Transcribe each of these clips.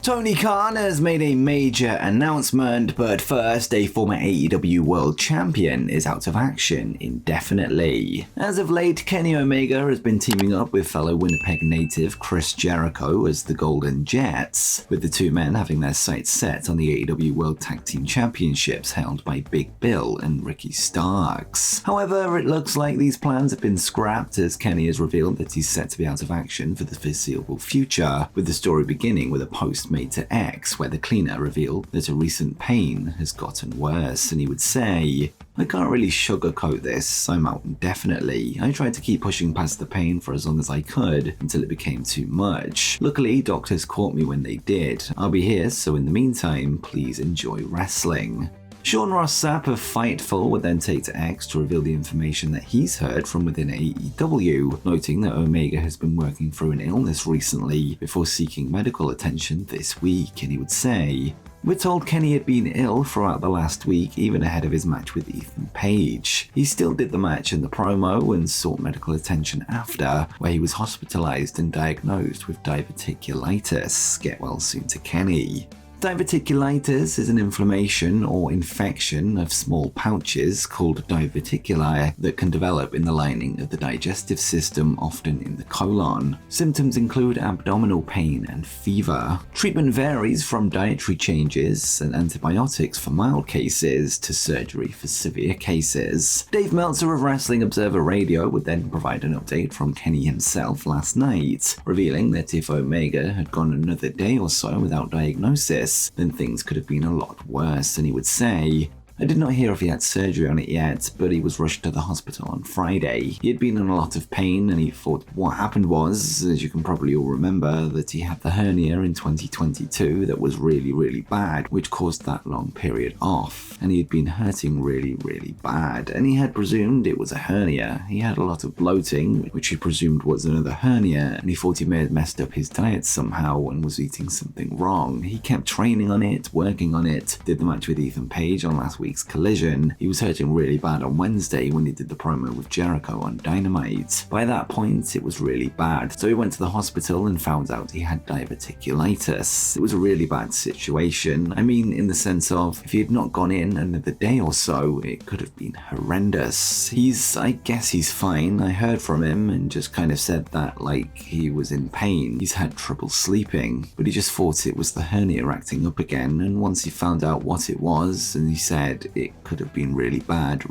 Tony Khan has made a major announcement, but first, a former AEW World Champion is out of action indefinitely. As of late, Kenny Omega has been teaming up with fellow Winnipeg native Chris Jericho as the Golden Jets, with the two men having their sights set on the AEW World Tag Team Championships held by Big Bill and Ricky Starks. However, it looks like these plans have been scrapped as Kenny has revealed that he's set to be out of action for the foreseeable future, with the story beginning with a post made to X where the cleaner revealed that a recent pain has gotten worse, and he would say, "I can't really sugarcoat this, I'm out indefinitely. I tried to keep pushing past the pain for as long as I could until it became too much. Luckily, doctors caught me when they did. I'll be here, so in the meantime, please enjoy wrestling." Sean Ross Sapp of Fightful would then take to X to reveal the information that he's heard from within AEW, noting that Omega has been working through an illness recently before seeking medical attention this week, and he would say, "We're told Kenny had been ill throughout the last week, even ahead of his match with Ethan Page. He still did the match and the promo and sought medical attention after, where he was hospitalized and diagnosed with diverticulitis. Get well soon to Kenny." Diverticulitis is an inflammation or infection of small pouches called diverticuli that can develop in the lining of the digestive system, often in the colon. Symptoms include abdominal pain and fever. Treatment varies from dietary changes and antibiotics for mild cases to surgery for severe cases. Dave Meltzer of Wrestling Observer Radio would then provide an update from Kenny himself last night, revealing that if Omega had gone another day or so without diagnosis, then things could have been a lot worse, and he would say, "I did not hear if he had surgery on it yet, but he was rushed to the hospital on Friday. He had been in a lot of pain, and he thought what happened was, as you can probably all remember, that he had the hernia in 2022 that was really, really bad, which caused that long period off, and he had been hurting really, really bad, and he had presumed it was a hernia. He had a lot of bloating, which he presumed was another hernia, and he thought he may have messed up his diet somehow and was eating something wrong. He kept training on it, working on it, did the match with Ethan Page on last week's Collision. He was hurting really bad on Wednesday when he did the promo with Jericho on Dynamite. By that point, it was really bad, so he went to the hospital and found out he had diverticulitis. It was a really bad situation. I mean, in the sense of, if he had not gone in another day or so, it could have been horrendous. I guess he's fine. I heard from him and just kind of said that like he was in pain. He's had trouble sleeping, but he just thought it was the hernia acting up again, and once he found out what it was, and he said it could have been really bad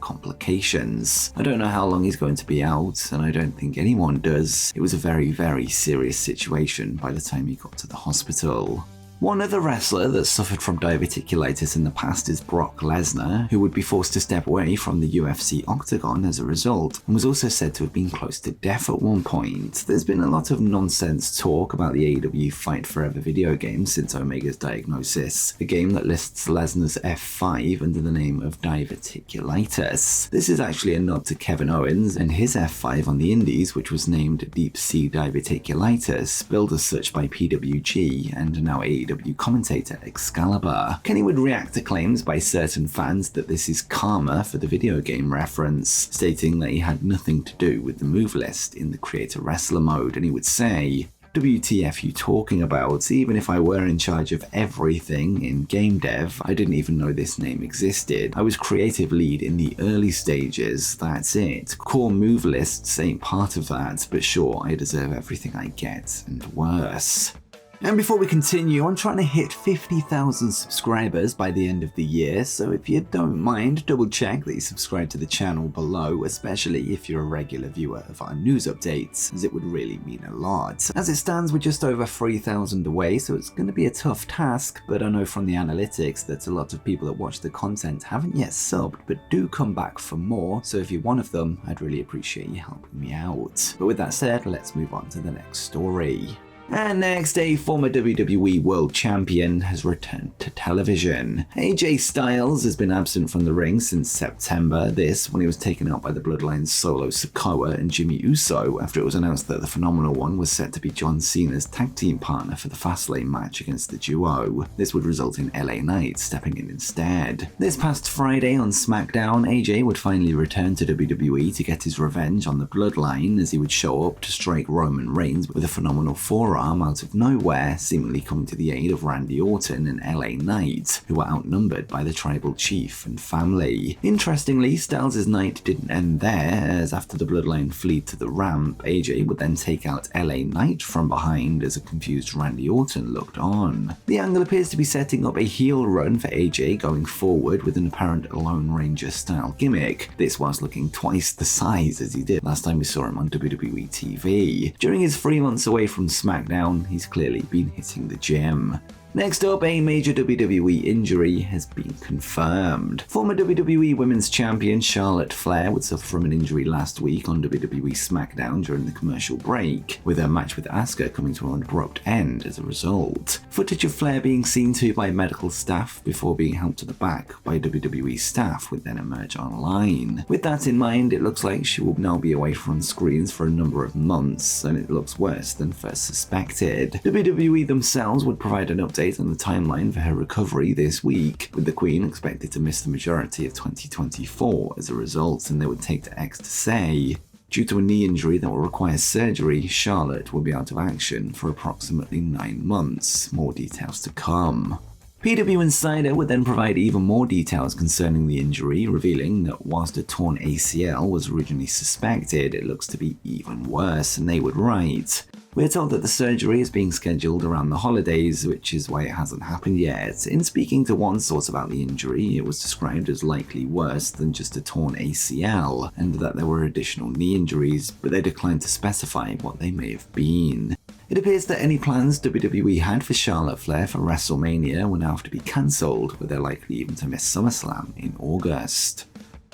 complications. I don't know how long he's going to be out, and I don't think anyone does. It was a very, very serious situation by the time he got to the hospital. One other wrestler that suffered from diverticulitis in the past is Brock Lesnar, who would be forced to step away from the UFC octagon as a result, and was also said to have been close to death at one point. There's been a lot of nonsense talk about the AEW Fight Forever video game since Omega's diagnosis, a game that lists Lesnar's F5 under the name of diverticulitis. This is actually a nod to Kevin Owens and his F5 on the Indies, which was named Deep Sea Diverticulitis, billed as such by PWG and now AEW commentator Excalibur. Kenny would react to claims by certain fans that this is karma for the video game reference, stating that he had nothing to do with the move list in the creator wrestler mode, and he would say, "WTF you talking about? Even if I were in charge of everything in game dev, I didn't even know this name existed. I was creative lead in the early stages, that's it. Core move lists ain't part of that, but sure, I deserve everything I get, and worse." And before we continue, I'm trying to hit 50,000 subscribers by the end of the year, so if you don't mind, double check that you subscribe to the channel below, especially if you're a regular viewer of our news updates, as it would really mean a lot. As it stands, we're just over 3,000 away, so it's going to be a tough task, but I know from the analytics that a lot of people that watch the content haven't yet subbed, but do come back for more, so if you're one of them, I'd really appreciate you helping me out. But with that said, let's move on to the next story. And next, a former WWE World Champion has returned to television. AJ Styles has been absent from the ring since September, this when he was taken out by the Bloodline's Solo Sikoa and Jimmy Uso after it was announced that the Phenomenal One was set to be John Cena's tag team partner for the Fastlane match against the duo. This would result in LA Knight stepping in instead. This past Friday on SmackDown, AJ would finally return to WWE to get his revenge on the Bloodline as he would show up to strike Roman Reigns with a phenomenal forearm forearm out of nowhere, seemingly coming to the aid of Randy Orton and LA Knight, who were outnumbered by the tribal chief and family. Interestingly, Styles' night didn't end there, as after the Bloodline fleed to the ramp, AJ would then take out LA Knight from behind as a confused Randy Orton looked on. The angle appears to be setting up a heel run for AJ going forward with an apparent Lone Ranger style gimmick, this whilst looking twice the size as he did last time we saw him on WWE TV. During his 3 months away from SmackDown, he's clearly been hitting the gym. Next up, a major WWE injury has been confirmed. Former WWE Women's Champion Charlotte Flair would suffer from an injury last week on WWE SmackDown during the commercial break, with her match with Asuka coming to an abrupt end as a result. Footage of Flair being seen to by medical staff before being helped to the back by WWE staff would then emerge online. With that in mind, it looks like she will now be away from screens for a number of months, and it looks worse than first suspected. WWE themselves would provide an update on the timeline for her recovery this week, with the Queen expected to miss the majority of 2024 as a result, and they would take to X to say, due to a knee injury that will require surgery, Charlotte will be out of action for approximately 9 months. More details to come. PW Insider would then provide even more details concerning the injury, revealing that whilst a torn ACL was originally suspected, it looks to be even worse, and they would write, "We are told that the surgery is being scheduled around the holidays, which is why it hasn't happened yet. In speaking to one source about the injury, it was described as likely worse than just a torn ACL, and that there were additional knee injuries, but they declined to specify what they may have been." It appears that any plans WWE had for Charlotte Flair for WrestleMania will now have to be cancelled, but they're likely even to miss SummerSlam in August.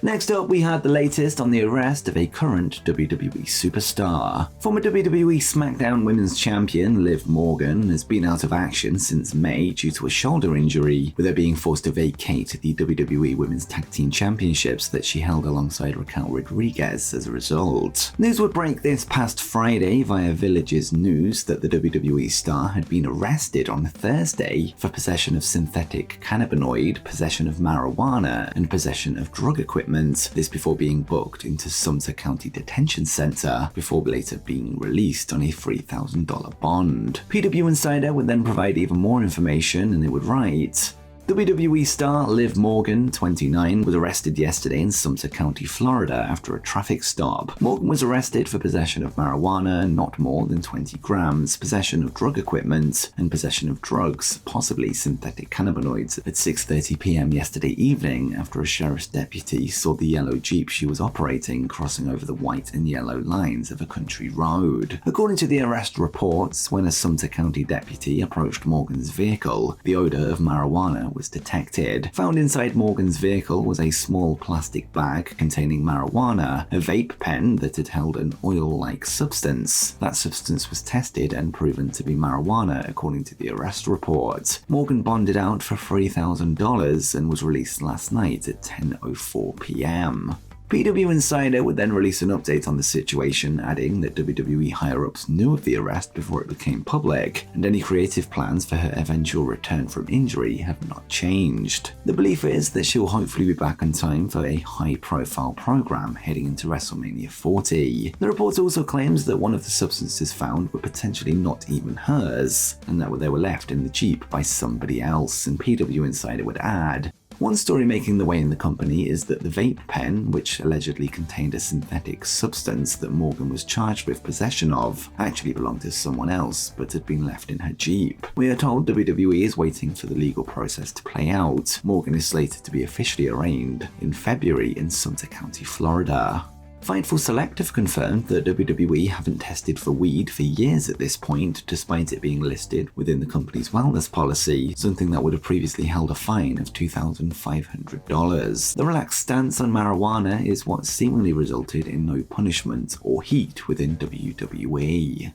Next up, we had the latest on the arrest of a current WWE superstar. Former WWE SmackDown Women's Champion Liv Morgan has been out of action since May due to a shoulder injury, with her being forced to vacate the WWE Women's Tag Team Championships that she held alongside Raquel Rodriguez as a result. News would break this past Friday via Village's News that the WWE star had been arrested on Thursday for possession of synthetic cannabinoid, possession of marijuana, and possession of drug equipment. This before being booked into Sumter County Detention Center, before later being released on a $3,000 bond. PW Insider would then provide even more information, and it would write, WWE star Liv Morgan, 29, was arrested yesterday in Sumter County, Florida after a traffic stop. Morgan was arrested for possession of marijuana, not more than 20 grams, possession of drug equipment, and possession of drugs, possibly synthetic cannabinoids, at 6:30 p.m. yesterday evening after a sheriff's deputy saw the yellow Jeep she was operating crossing over the white and yellow lines of a country road. According to the arrest reports, when a Sumter County deputy approached Morgan's vehicle, the odor of marijuana was detected. Found inside Morgan's vehicle was a small plastic bag containing marijuana, a vape pen that had held an oil-like substance. That substance was tested and proven to be marijuana, according to the arrest report. Morgan bonded out for $3,000 and was released last night at 10:04 p.m. PW Insider would then release an update on the situation, adding that WWE higher-ups knew of the arrest before it became public, and any creative plans for her eventual return from injury have not changed. The belief is that she'll hopefully be back on time for a high-profile program heading into WrestleMania 40. The report also claims that one of the substances found were potentially not even hers, and that they were left in the Jeep by somebody else, and PW Insider would add, one story making the way in the company is that the vape pen, which allegedly contained a synthetic substance that Morgan was charged with possession of, actually belonged to someone else, but had been left in her Jeep. We are told WWE is waiting for the legal process to play out. Morgan is slated to be officially arraigned in February in Sumter County, Florida. Fightful Select have confirmed that WWE haven't tested for weed for years at this point, despite it being listed within the company's wellness policy, something that would have previously held a fine of $2,500. The relaxed stance on marijuana is what seemingly resulted in no punishment or heat within WWE.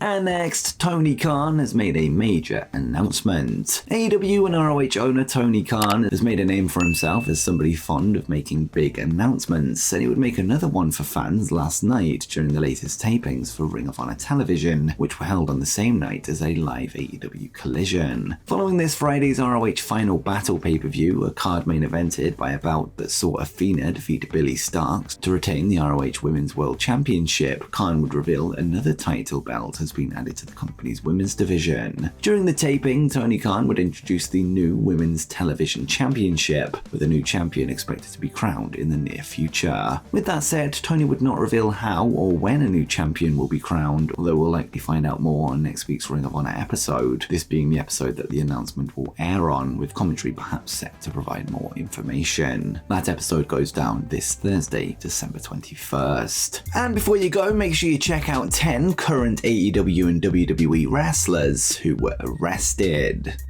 And next, Tony Khan has made a major announcement. AEW and ROH owner Tony Khan has made a name for himself as somebody fond of making big announcements, and he would make another one for fans last night during the latest tapings for Ring of Honor television, which were held on the same night as a live AEW Collision. Following this Friday's ROH Final Battle pay-per-view, a card main evented by a bout that saw Athena defeat Billy Starks to retain the ROH Women's World Championship, Khan would reveal another title belt as has been added to the company's women's division. During the taping, Tony Khan would introduce the new Women's Television Championship, with a new champion expected to be crowned in the near future. With that said, Tony would not reveal how or when a new champion will be crowned, although we'll likely find out more on next week's Ring of Honor episode, this being the episode that the announcement will air on, with commentary perhaps set to provide more information. That episode goes down this Thursday, December 21st. And before you go, make sure you check out 10 current AEW and WWE wrestlers who were arrested.